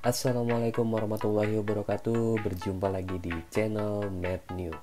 Assalamualaikum warahmatullahi wabarakatuh. Berjumpa lagi di channel Mednew.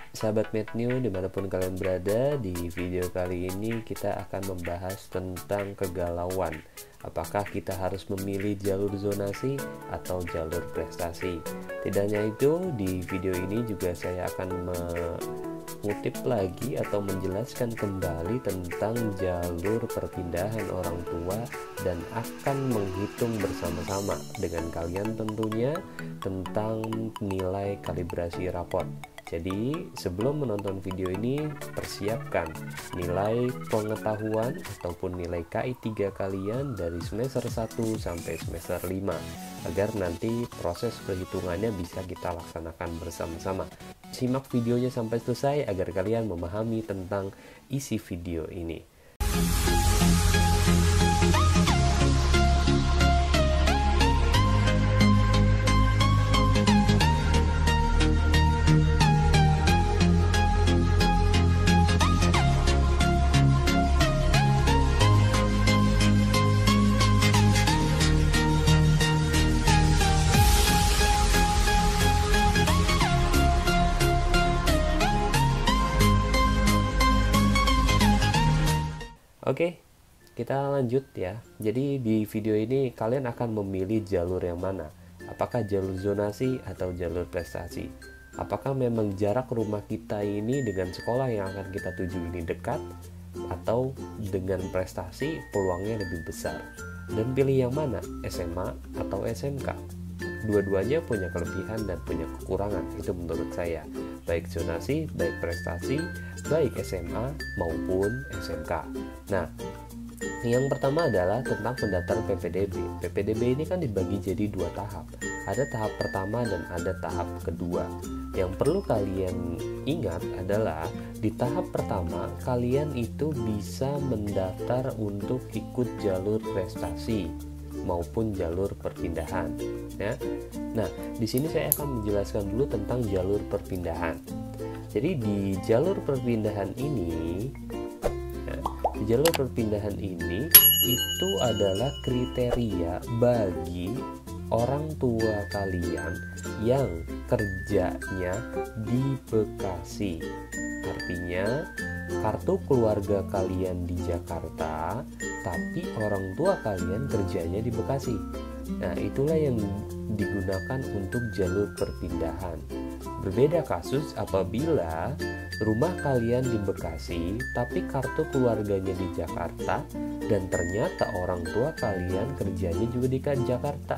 Sahabat Mednew dimanapun kalian berada, di video kali ini kita akan membahas tentang kegalauan. Apakah kita harus memilih jalur zonasi atau jalur prestasi? Tidak hanya itu, di video ini juga saya akan mengutip lagi atau menjelaskan kembali tentang jalur perpindahan orang tua dan akan menghitung bersama-sama dengan kalian tentunya tentang nilai kalibrasi rapot. Jadi sebelum menonton video ini, persiapkan nilai pengetahuan ataupun nilai KI 3 kalian dari semester 1 sampai semester 5 agar nanti proses perhitungannya bisa kita laksanakan bersama-sama. Simak videonya sampai selesai agar kalian memahami tentang isi video ini. Oke, kita lanjut ya. Jadi di video ini kalian akan memilih jalur yang mana? Apakah jalur zonasi atau jalur prestasi? Apakah memang jarak rumah kita ini dengan sekolah yang akan kita tuju ini dekat? Atau dengan prestasi peluangnya lebih besar? Dan pilih yang mana? SMA atau SMK? Dua-duanya punya kelebihan dan punya kekurangan, itu menurut saya. Baik zonasi, baik prestasi, baik SMA maupun SMK. Nah, yang pertama adalah tentang pendaftaran PPDB. PPDB ini kan dibagi jadi dua tahap. Ada tahap pertama dan ada tahap kedua. Yang perlu kalian ingat adalah di tahap pertama kalian itu bisa mendaftar untuk ikut jalur prestasi maupun jalur perpindahan ya. Nah, di sini saya akan menjelaskan dulu tentang jalur perpindahan. Jadi di jalur perpindahan ini di jalur perpindahan ini itu adalah kriteria bagi orang tua kalian yang kerjanya di Bekasi. Artinya kartu keluarga kalian di Jakarta, tapi orang tua kalian kerjanya di Bekasi. Nah, itulah yang digunakan untuk jalur perpindahan. Berbeda kasus apabila rumah kalian di Bekasi, tapi kartu keluarganya di Jakarta, dan ternyata orang tua kalian kerjanya juga di Jakarta.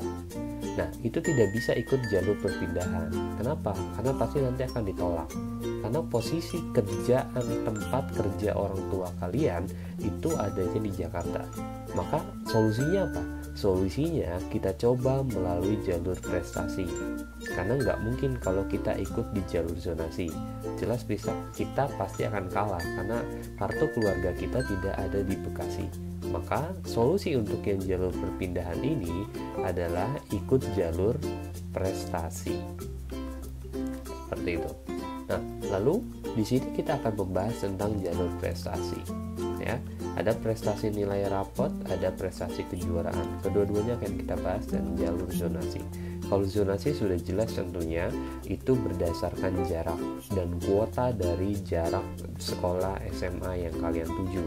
Nah, itu tidak bisa ikut jalur perpindahan. Kenapa? Karena pasti nanti akan ditolak. Karena posisi kerjaan tempat kerja orang tua kalian itu adanya di Jakarta. Maka solusinya apa? Solusinya kita coba melalui jalur prestasi. Karena nggak mungkin kalau kita ikut di jalur zonasi. Jelas bisa kita pasti akan kalah karena kartu keluarga kita tidak ada di Bekasi. Maka solusi untuk yang jalur perpindahan ini adalah ikut jalur prestasi. Seperti itu. Nah, lalu di sini kita akan membahas tentang jalur prestasi. Ya, ada prestasi nilai rapot, ada prestasi kejuaraan. Kedua-duanya akan kita bahas dan jalur zonasi. Kalau zonasi sudah jelas tentunya itu berdasarkan jarak dan kuota dari jarak sekolah SMA yang kalian tuju.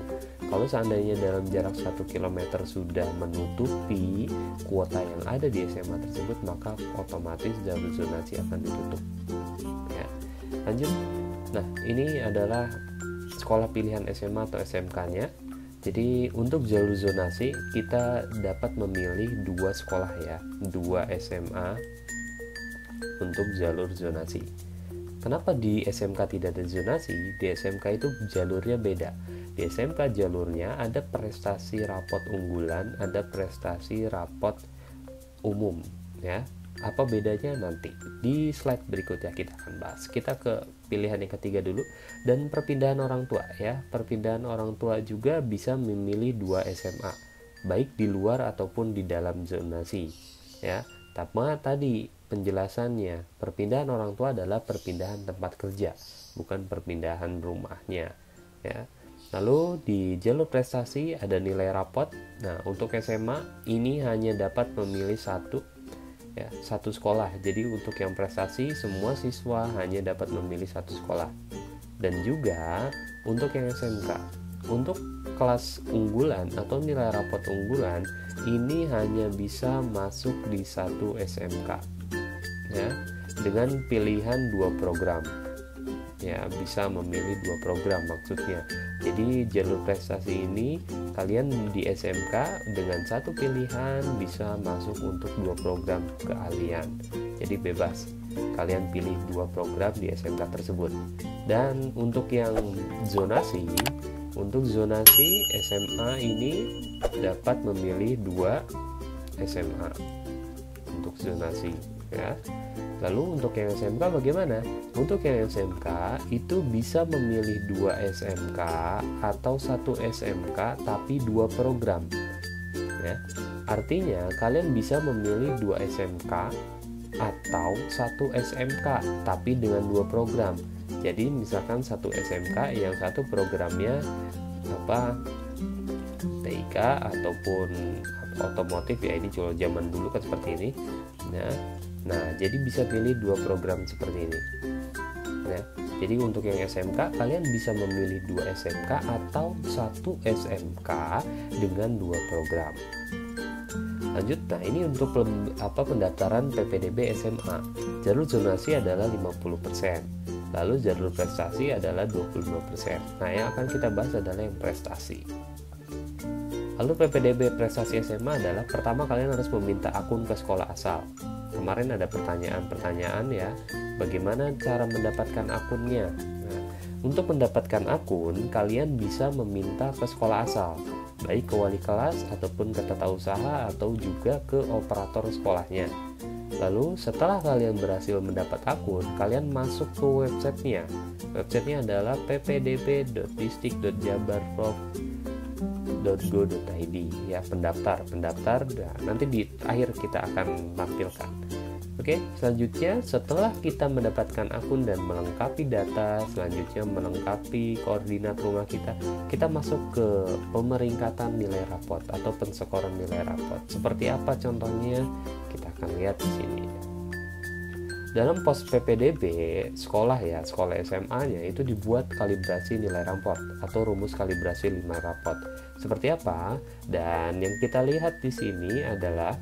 Kalau seandainya dalam jarak 1 km sudah menutupi kuota yang ada di SMA tersebut, maka otomatis jalur zonasi akan ditutup. Ya. Lanjut. Nah, ini adalah sekolah pilihan SMA atau SMK-nya. Jadi untuk jalur zonasi kita dapat memilih 2 sekolah ya, 2 SMA untuk jalur zonasi. Kenapa di SMK tidak ada zonasi? Di SMK itu jalurnya beda. Di SMK jalurnya ada prestasi rapot unggulan, ada prestasi rapot umum ya. Apa bedanya nanti di slide berikutnya kita akan bahas. Kita ke pilihan yang ketiga dulu, dan perpindahan orang tua ya. Perpindahan orang tua juga bisa memilih 2 SMA, baik di luar ataupun di dalam zonasi ya. Tapi tadi penjelasannya, perpindahan orang tua adalah perpindahan tempat kerja, bukan perpindahan rumahnya ya. Lalu di jalur prestasi ada nilai rapot. Nah, untuk SMA ini hanya dapat memilih 1 ya, satu sekolah. Jadi untuk yang prestasi semua siswa hanya dapat memilih satu sekolah. Dan juga untuk yang SMK, untuk kelas unggulan atau nilai rapot unggulan ini hanya bisa masuk di satu SMK, ya, dengan pilihan 2 program. Ya, bisa memilih 2 program maksudnya. Jadi jalur prestasi ini kalian di SMK dengan satu pilihan bisa masuk untuk 2 program keahlian. Jadi bebas, kalian pilih 2 program di SMK tersebut. Dan untuk yang zonasi, untuk zonasi SMA ini dapat memilih 2 SMA untuk zonasi, ya. Lalu untuk yang SMK bagaimana? Untuk yang SMK itu bisa memilih 2 SMK atau 1 SMK tapi 2 program, ya. Artinya kalian bisa memilih 2 SMK atau 1 SMK tapi dengan 2 program. Jadi misalkan 1 SMK yang satu programnya TIK ataupun otomotif, ya, ini kalau zaman dulu kan seperti ini. Nah, jadi bisa pilih 2 program seperti ini. Ya, jadi untuk yang SMK kalian bisa memilih 2 SMK atau 1 SMK dengan 2 program. Lanjut, nah ini untuk pendaftaran PPDB SMA. Jalur zonasi adalah 50%. Lalu jalur prestasi adalah 25%. Nah, yang akan kita bahas adalah yang prestasi. Lalu PPDB prestasi SMA adalah pertama kalian harus meminta akun ke sekolah asal. Kemarin ada pertanyaan-pertanyaan, ya, bagaimana cara mendapatkan akunnya. Nah, untuk mendapatkan akun kalian bisa meminta ke sekolah asal, baik ke wali kelas ataupun ke tata usaha atau juga ke operator sekolahnya. Lalu setelah kalian berhasil mendapat akun, kalian masuk ke websitenya. Websitenya adalah ppdb.distik.jabarprov.go.id, ya, pendaftar. Nah, nanti di akhir kita akan tampilkan. Oke, selanjutnya setelah kita mendapatkan akun dan melengkapi data, selanjutnya melengkapi koordinat rumah kita masuk ke pemeringkatan nilai rapot atau penskoran nilai rapot. Seperti apa contohnya? Kita akan lihat di sini. Dalam pos PPDB sekolah, ya, sekolah SMA-nya itu dibuat kalibrasi nilai rapot atau rumus kalibrasi nilai rapot. Seperti apa? Dan yang kita lihat di sini adalah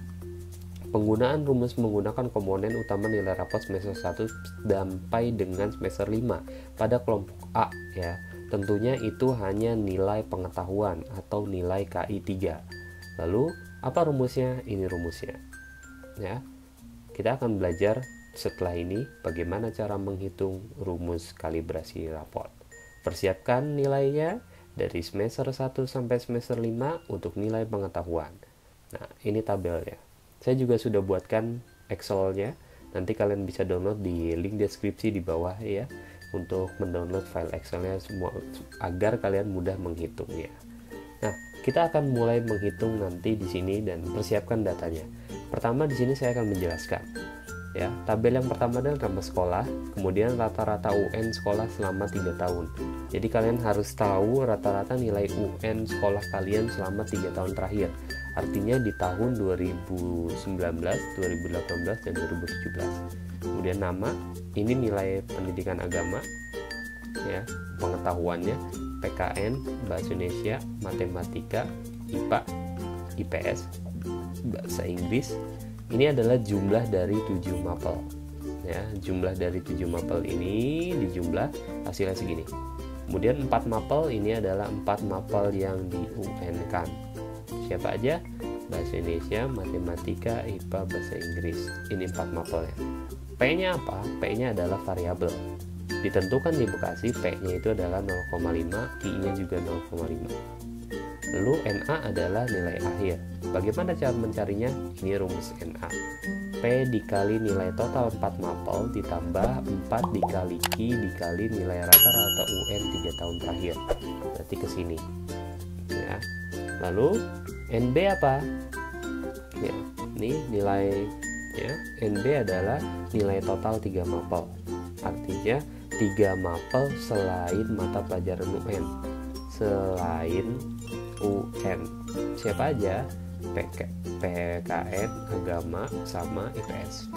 penggunaan rumus menggunakan komponen utama nilai rapot semester 1 sampai dengan semester 5 pada kelompok A, ya. Tentunya itu hanya nilai pengetahuan atau nilai KI 3. Lalu apa rumusnya? Ini rumusnya. Ya. Kita akan belajar setelah ini bagaimana cara menghitung rumus kalibrasi rapot. Persiapkan nilainya dari semester 1 sampai semester 5 untuk nilai pengetahuan. Nah, ini tabelnya. Saya juga sudah buatkan Excel-nya. Nanti kalian bisa download di link deskripsi di bawah, ya, untuk mendownload file Excel-nya semua agar kalian mudah menghitungnya. Nah, kita akan mulai menghitung nanti di sini dan persiapkan datanya. Pertama di sini saya akan menjelaskan. Ya, tabel yang pertama adalah nama sekolah, kemudian rata-rata UN sekolah selama 3 tahun. Jadi kalian harus tahu rata-rata nilai UN sekolah kalian selama 3 tahun terakhir. Artinya di tahun 2019, 2018, dan 2017. Kemudian nama, ini nilai pendidikan agama, ya, pengetahuannya, PKN, Bahasa Indonesia, Matematika, IPA, IPS, Bahasa Inggris. Ini adalah jumlah dari 7 mapel. Ya, jumlah dari 7 mapel ini dijumlah hasilnya segini. Kemudian 4 mapel ini adalah 4 mapel yang di UN-kan. Siapa aja? Bahasa Indonesia, Matematika, IPA, Bahasa Inggris. Ini 4 mapelnya. P-nya apa? P-nya adalah variabel. Ditentukan di Bekasi, P-nya itu adalah 0,5, I-nya juga 0,5. Lalu NA adalah nilai akhir. Bagaimana cara mencarinya? Ini rumus NA. P dikali nilai total 4 mapel ditambah 4 dikali Q dikali nilai rata-rata UN 3 tahun terakhir. Berarti ke sini. Ya. Lalu NB apa? Ya, ini nilai, ya, NB adalah nilai total 3 mapel. Artinya 3 mapel selain mata pelajaran UN. Selain UN. Siapa aja? PKN, agama, sama IPS.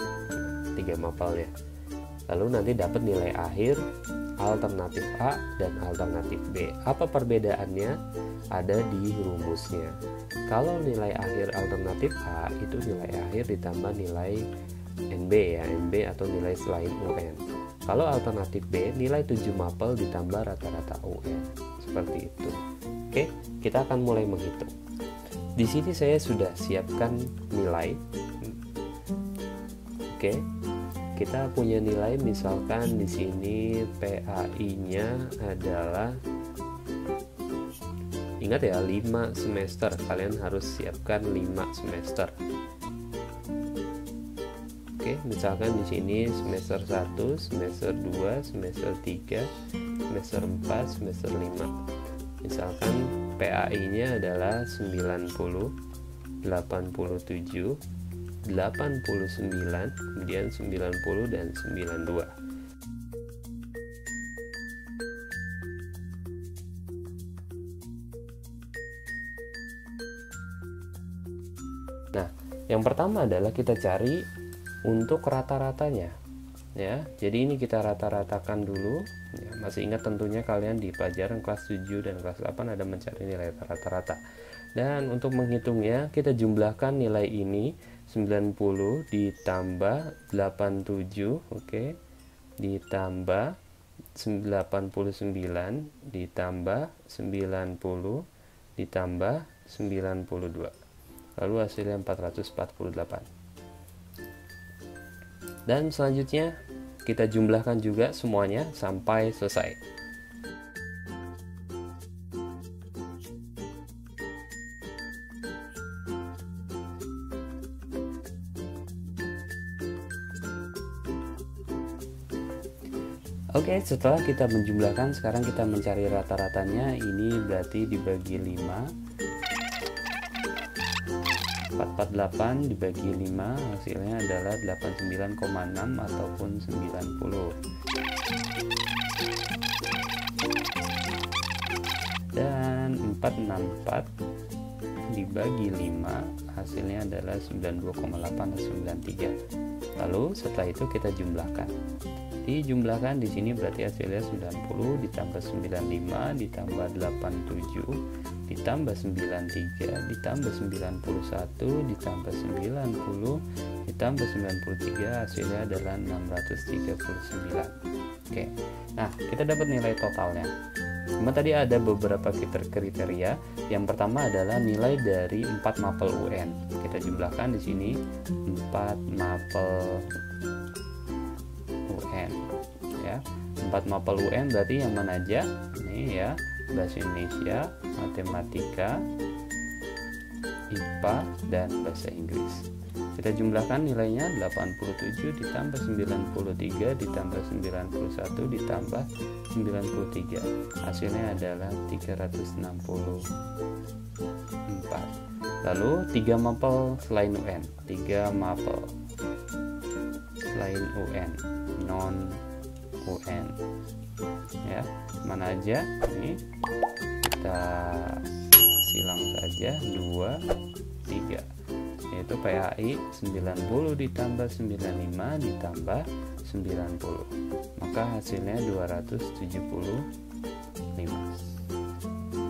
3 mapel ya. Lalu nanti dapat nilai akhir alternatif A dan alternatif B. Apa perbedaannya? Ada di rumusnya. Kalau nilai akhir alternatif A itu nilai akhir ditambah nilai NB ya, NB atau nilai selain UN. Kalau alternatif B, nilai 7 mapel ditambah rata-rata UN. Seperti itu. Oke, kita akan mulai menghitung. Di sini saya sudah siapkan nilai. Oke. Kita punya nilai, misalkan di sini PAI-nya adalah, ingat ya, 5 semester. Kalian harus siapkan 5 semester. Oke, misalkan di sini semester 1, semester 2, semester 3, semester 4, semester 5. Misalkan PAI-nya adalah 90, 87, 89, kemudian 90 dan 92. Nah, yang pertama adalah kita cari untuk rata-ratanya ya. Jadi ini kita rata-ratakan dulu ya. Masih ingat tentunya kalian di pelajaran kelas 7 dan kelas 8 ada mencari nilai rata-rata. Dan untuk menghitungnya kita jumlahkan nilai ini 90 ditambah 87, oke, ditambah 89 ditambah 90 ditambah 92. Lalu hasilnya 448. Dan selanjutnya kita jumlahkan juga semuanya sampai selesai. Oke, setelah kita menjumlahkan, sekarang kita mencari rata-ratanya. Ini berarti dibagi 5, 448 dibagi 5, hasilnya adalah 89,6 ataupun 90. Dan 464 dibagi 5, hasilnya adalah 92,8 atau 93. Lalu setelah itu kita jumlahkan. Dijumlahkan di sini berarti hasilnya 90 ditambah 95 ditambah 87 ditambah 93 ditambah 91 ditambah 90 ditambah 93, hasilnya adalah 639. Oke. Nah, kita dapat nilai totalnya. Cuma tadi ada beberapa kriteria. Yang pertama adalah nilai dari 4 mapel UN. Kita jumlahkan di sini 4 mapel UN ya. 4 mapel UN berarti yang mana aja? Ini ya, bahasa Indonesia, matematika, IPA, dan bahasa Inggris. Kita jumlahkan nilainya 87 ditambah 93 ditambah 91 ditambah 93. Hasilnya adalah 364. Lalu 3 mapel selain UN, 3 mapel selain UN, non UN ya, mana aja? Ini kita silang saja 2, 3, yaitu PAI 90 ditambah 95 ditambah 90, maka hasilnya 275.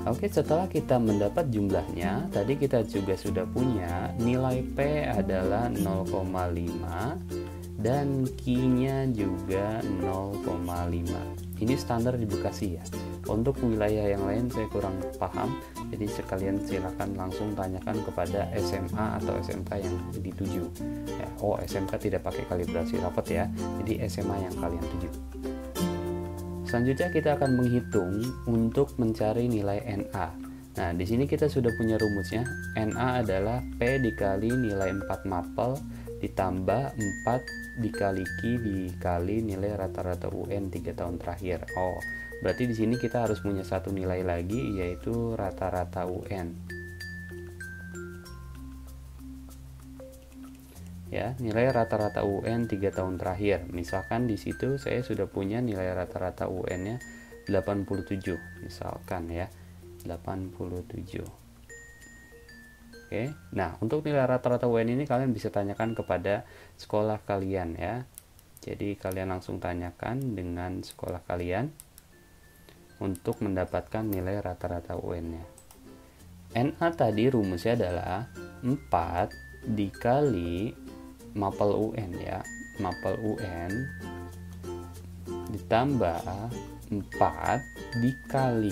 Oke, setelah kita mendapat jumlahnya, tadi kita juga sudah punya nilai P adalah 0,5 dan Q-nya juga 0,5. Ini standar di Bekasi ya. Untuk wilayah yang lain saya kurang paham, jadi sekalian silakan langsung tanyakan kepada SMA atau SMK yang dituju ya. Oh, SMK tidak pakai kalibrasi rapot ya, jadi SMA yang kalian tuju. Selanjutnya kita akan menghitung untuk mencari nilai NA. Nah, di sini kita sudah punya rumusnya. NA adalah P dikali nilai 4 mapel ditambah 4 dikali Q dikali nilai rata-rata UN 3 tahun terakhir. Oh, berarti di sini kita harus punya satu nilai lagi, yaitu rata-rata UN. Ya, nilai rata-rata UN 3 tahun terakhir. Misalkan di situ saya sudah punya nilai rata-rata UN-nya 87, misalkan ya, 87. Oke. Nah, untuk nilai rata-rata UN ini kalian bisa tanyakan kepada sekolah kalian ya. Jadi kalian langsung tanyakan dengan sekolah kalian untuk mendapatkan nilai rata-rata UN-nya. NA tadi rumusnya adalah 4 dikali mapel UN ya. Mapel UN ditambah 4 dikali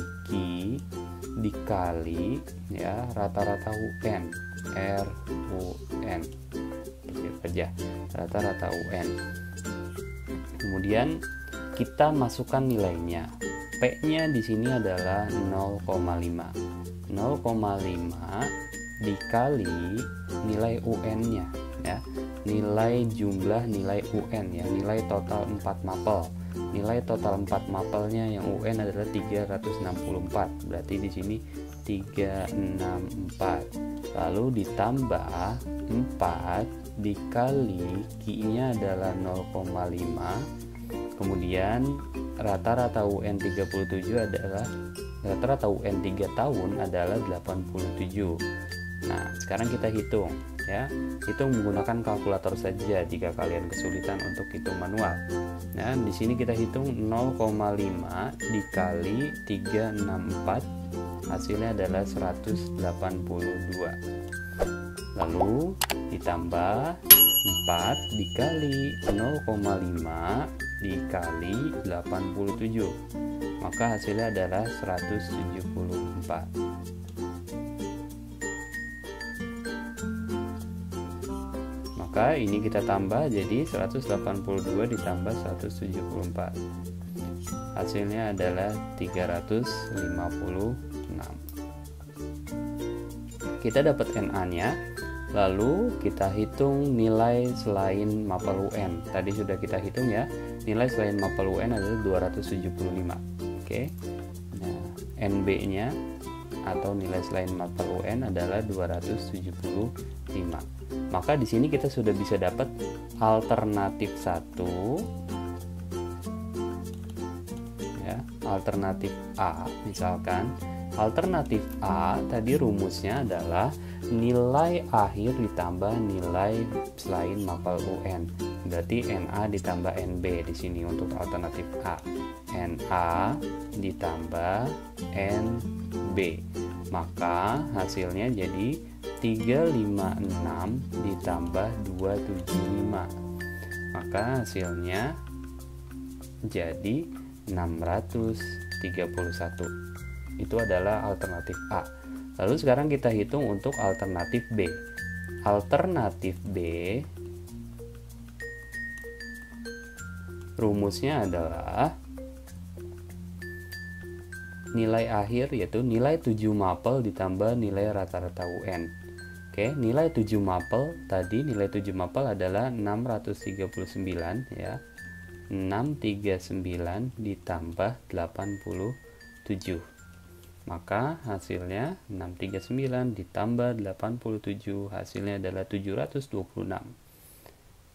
dikali ya rata-rata UN RUN. Seperti itu aja, rata-rata UN. Kemudian kita masukkan nilainya. P-nya di sini adalah 0,5. 0,5 dikali nilai UN-nya ya. Nilai jumlah nilai UN ya, nilai total 4 mapel. Nilai total 4 mapelnya yang UN adalah 364. Berarti di sini 364. Lalu ditambah 4 dikali Q-nya adalah 0,5. Kemudian rata-rata UN 37 adalah rata-rata UN 3 tahun adalah 87. Nah, sekarang kita hitung ya. Hitung menggunakan kalkulator saja jika kalian kesulitan untuk hitung manual. Nah, di sini kita hitung 0,5 dikali 364, hasilnya adalah 182. Lalu ditambah 4 dikali 0,5 dikali 87, maka hasilnya adalah 174. Maka ini kita tambah jadi 182 ditambah 174, hasilnya adalah 356. Kita dapat NA nya. Lalu kita hitung nilai selain mapel UN. Tadi sudah kita hitung ya. Nilai selain mapel UN adalah 275. Oke. Nah, NB-nya atau nilai selain mapel UN adalah 275. Maka di sini kita sudah bisa dapat alternatif 1 ya, alternatif A misalkan. Alternatif A tadi rumusnya adalah nilai akhir ditambah nilai selain mapel UN. Berarti NA ditambah NB di sini untuk alternatif A. NA ditambah NB. Maka hasilnya jadi 356 ditambah 275. Maka hasilnya jadi 631. Itu adalah alternatif A. Lalu sekarang kita hitung untuk alternatif B. Alternatif B rumusnya adalah nilai akhir yaitu nilai 7 mapel ditambah nilai rata-rata UN. Oke, nilai 7 mapel tadi, nilai 7 mapel adalah 639 ya. 639 ditambah 87. Maka hasilnya 639 ditambah 87, hasilnya adalah 726.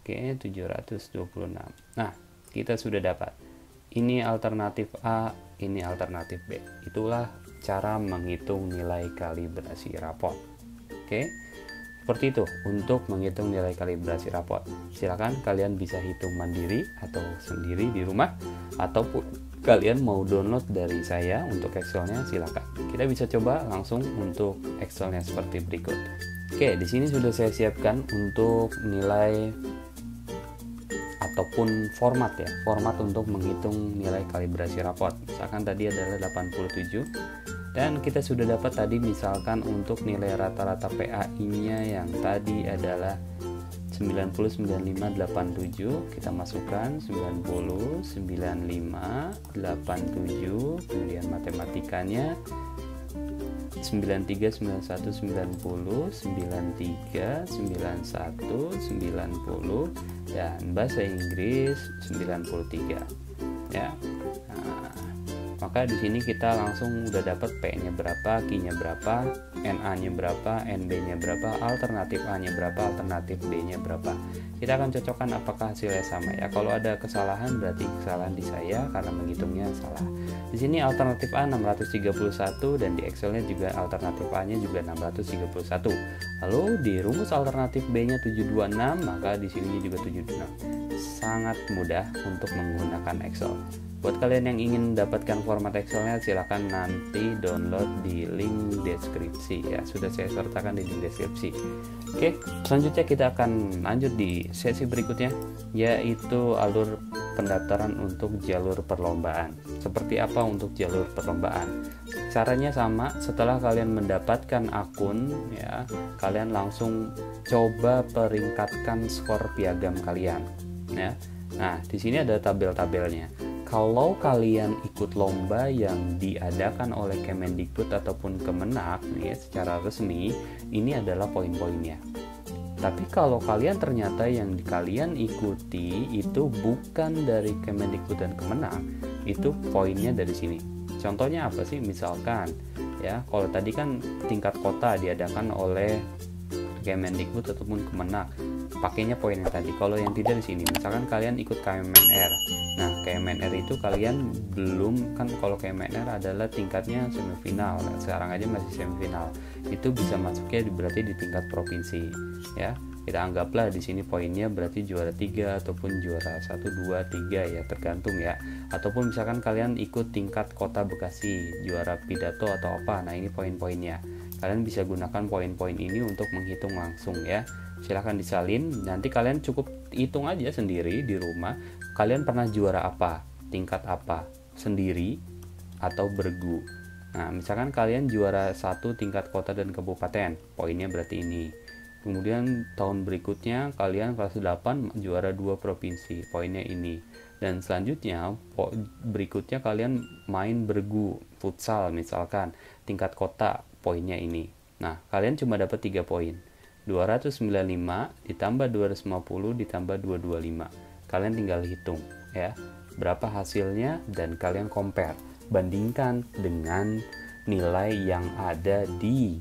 Oke, 726. Nah, kita sudah dapat. Ini alternatif A, ini alternatif B. Itulah cara menghitung nilai kalibrasi rapot. Oke, seperti itu untuk menghitung nilai kalibrasi rapot. Silakan kalian bisa hitung mandiri atau sendiri di rumah, ataupun kalian mau download dari saya untuk Excelnya, silakan. Kita bisa coba langsung untuk Excelnya seperti berikut. Oke, di sini sudah saya siapkan untuk nilai ataupun format ya, format untuk menghitung nilai kalibrasi rapot. Misalkan tadi adalah 87 dan kita sudah dapat tadi misalkan untuk nilai rata-rata PAI-nya yang tadi adalah 90,9587, kita masukkan 90,9587, kemudian matematikanya 93, 91, 90, 93, 91, 90, dan bahasa Inggris 93 ya. Nah, maka di sini kita langsung udah dapat P-nya berapa, Q-nya berapa, NA-nya berapa, NB-nya berapa, alternatif A-nya berapa, alternatif B-nya berapa. Kita akan cocokkan apakah hasilnya sama ya. Kalau ada kesalahan berarti kesalahan di saya karena menghitungnya salah. Di sini alternatif A 631 dan di Excel-nya juga alternatif A-nya juga 631. Lalu di rumus alternatif B-nya 726, maka di sini juga 726. Sangat mudah untuk menggunakan Excel. Buat kalian yang ingin mendapatkan format Excel-nya, silahkan nanti download di link deskripsi ya. Sudah saya sertakan di link deskripsi. Oke, selanjutnya kita akan lanjut di sesi berikutnya, yaitu alur pendaftaran untuk jalur perlombaan. Seperti apa untuk jalur perlombaan? Caranya sama, setelah kalian mendapatkan akun ya, kalian langsung coba peringkatkan skor piagam kalian ya. Nah, di sini ada tabel-tabelnya. Kalau kalian ikut lomba yang diadakan oleh Kemendikbud ataupun Kemenak nih, secara resmi, ini adalah poin-poinnya. Tapi kalau kalian ternyata yang kalian ikuti itu bukan dari Kemendikbud dan Kemenak, itu poinnya dari sini. Contohnya apa sih? Misalkan ya, kalau tadi kan tingkat kota diadakan oleh Kemendikbud ataupun Kemenak, pakainya poin yang tadi. Kalau yang tidak di sini, misalkan kalian ikut KMNR. Nah, KMNR itu kalian belum, kan kalau KMNR adalah tingkatnya semifinal. Sekarang aja masih semifinal. Itu bisa masuknya berarti di tingkat provinsi, ya. Kita anggaplah di sini poinnya berarti juara 3 ataupun juara 1 2 3 ya, tergantung ya. Ataupun misalkan kalian ikut tingkat Kota Bekasi, juara pidato atau apa. Nah, ini poin-poinnya. Kalian bisa gunakan poin-poin ini untuk menghitung langsung ya. Silahkan disalin, nanti kalian cukup hitung aja sendiri di rumah, kalian pernah juara apa, tingkat apa, sendiri atau bergu. Nah, misalkan kalian juara 1 tingkat kota dan kabupaten, poinnya berarti ini. Kemudian tahun berikutnya kalian kelas 8 juara 2 provinsi, poinnya ini. Dan selanjutnya berikutnya kalian main bergu, futsal misalkan, tingkat kota, poinnya ini. Nah, kalian cuma dapat 3 poin. 295 ditambah 250 ditambah 225. Kalian tinggal hitung ya, berapa hasilnya dan kalian compare, bandingkan dengan nilai yang ada di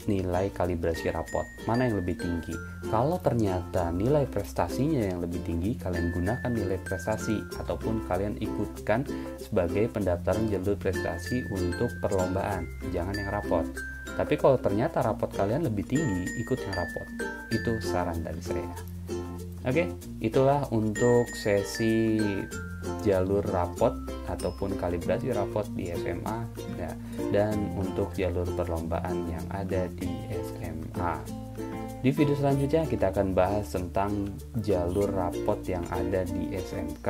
nilai kalibrasi rapot. Mana yang lebih tinggi? Kalau ternyata nilai prestasinya yang lebih tinggi, kalian gunakan nilai prestasi ataupun kalian ikutkan sebagai pendaftaran jalur prestasi untuk perlombaan, jangan yang rapot. Tapi kalau ternyata rapot kalian lebih tinggi, ikut yang rapot. Itu saran dari saya. Oke, itulah untuk sesi jalur rapot ataupun kalibrasi rapot di SMA ya, dan untuk jalur perlombaan yang ada di SMA. Di video selanjutnya kita akan bahas tentang jalur rapot yang ada di SMK.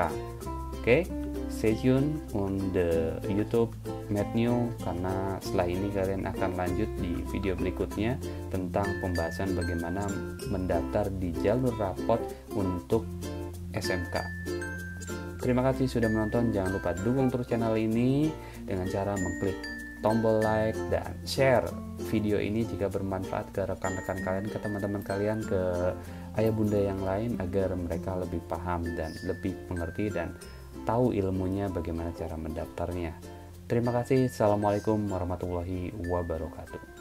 Oke, stay tune on the YouTube Matnew, karena setelah ini kalian akan lanjut di video berikutnya tentang pembahasan bagaimana mendaftar di jalur rapot untuk SMK. Terima kasih sudah menonton. Jangan lupa dukung terus channel ini dengan cara mengklik tombol like dan share video ini jika bermanfaat ke rekan-rekan kalian, ke teman-teman kalian, ke ayah bunda yang lain, agar mereka lebih paham dan lebih mengerti dan tahu ilmunya bagaimana cara mendaftarnya. Terima kasih. Assalamualaikum warahmatullahi wabarakatuh.